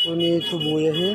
Ini tubuh ya sih.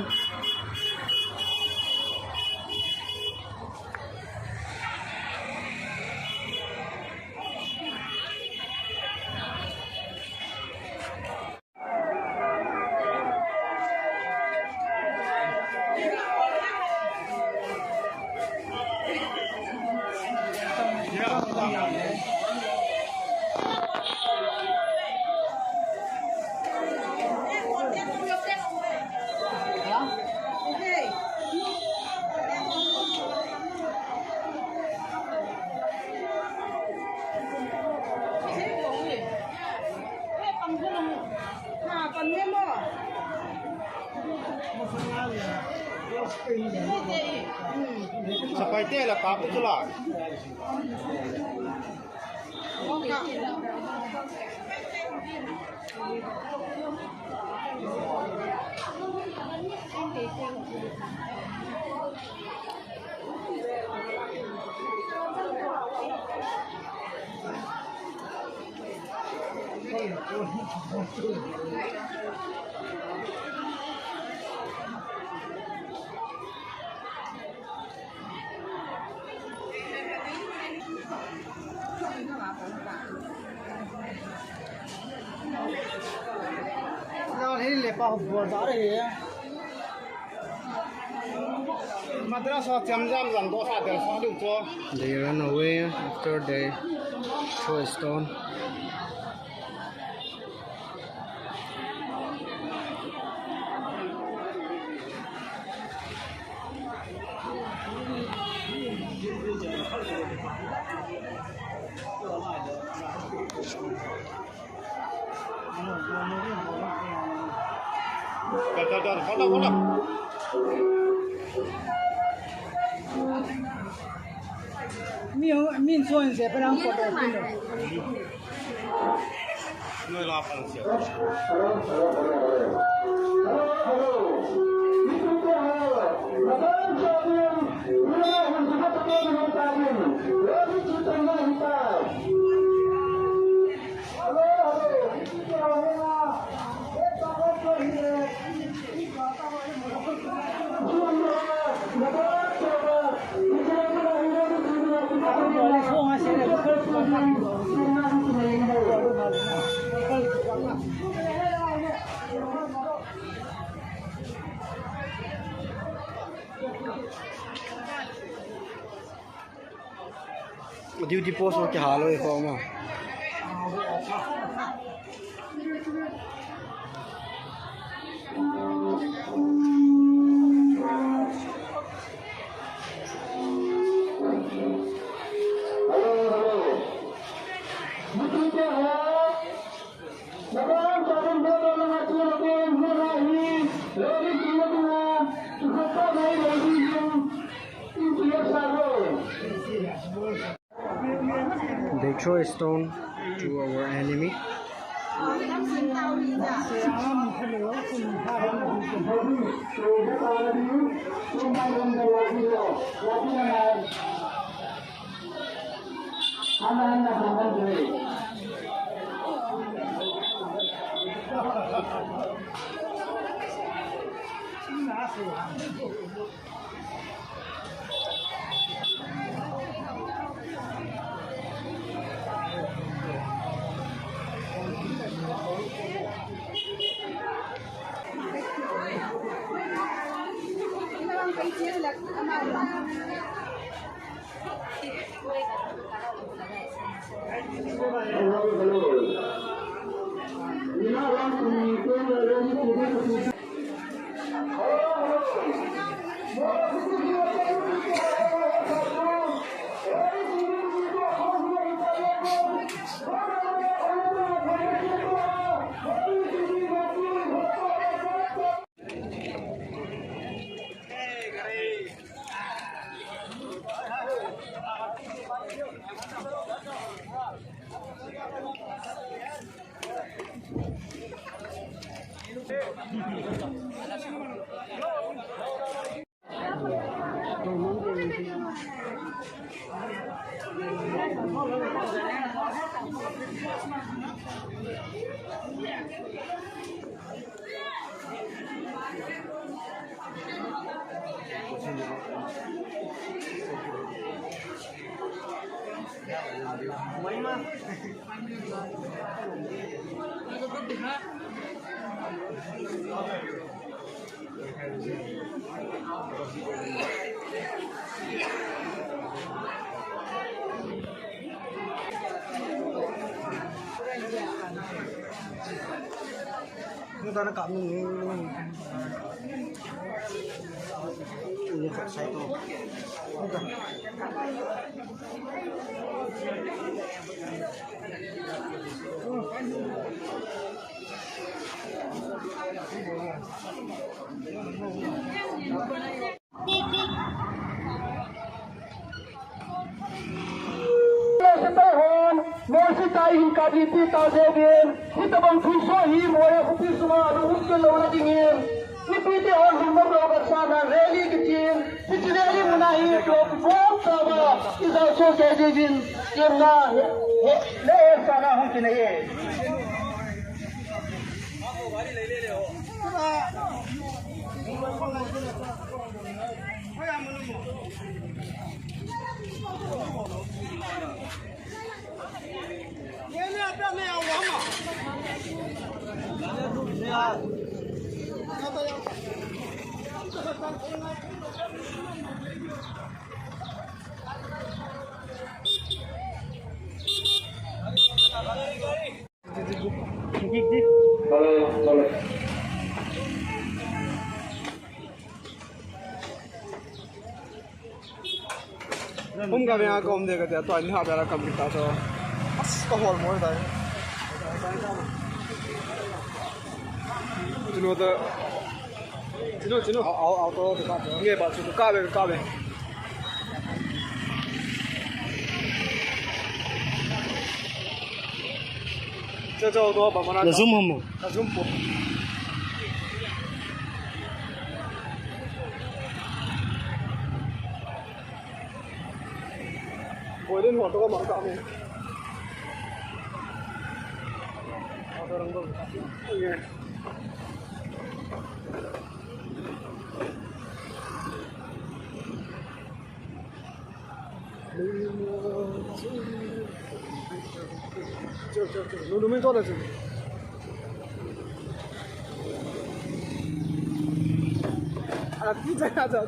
Sampai dia lah apa tu lah. They run away after they throw a stone. Hold on. Min soin se perang foto pino. No lo apareció. Duty post में क्या हाल हो ये form They throw a stone to our enemy. Mấy mà. Người ta nó cầm mình như khách say tô. Morsi tayo kaditi tazebin, kita bang pusohi moya kupisma ruhukil lawan dingin. Nipiti on humor lawan sana rally kecil, sicireli menahi klub sama is also kejin kirna le sana hum kinaye. Không gặp nhà công thì cái toàn họ là cầm cái tao có hồn mỗi đấy. Chính nó áo to thì cả nghe bảo chúng cả về这多把它zoom không? Zoom po. Ngồi lên hoạt có mạng tạo này. Orang bang. Okay. Lu main tu ada sini. Aku jangan ada.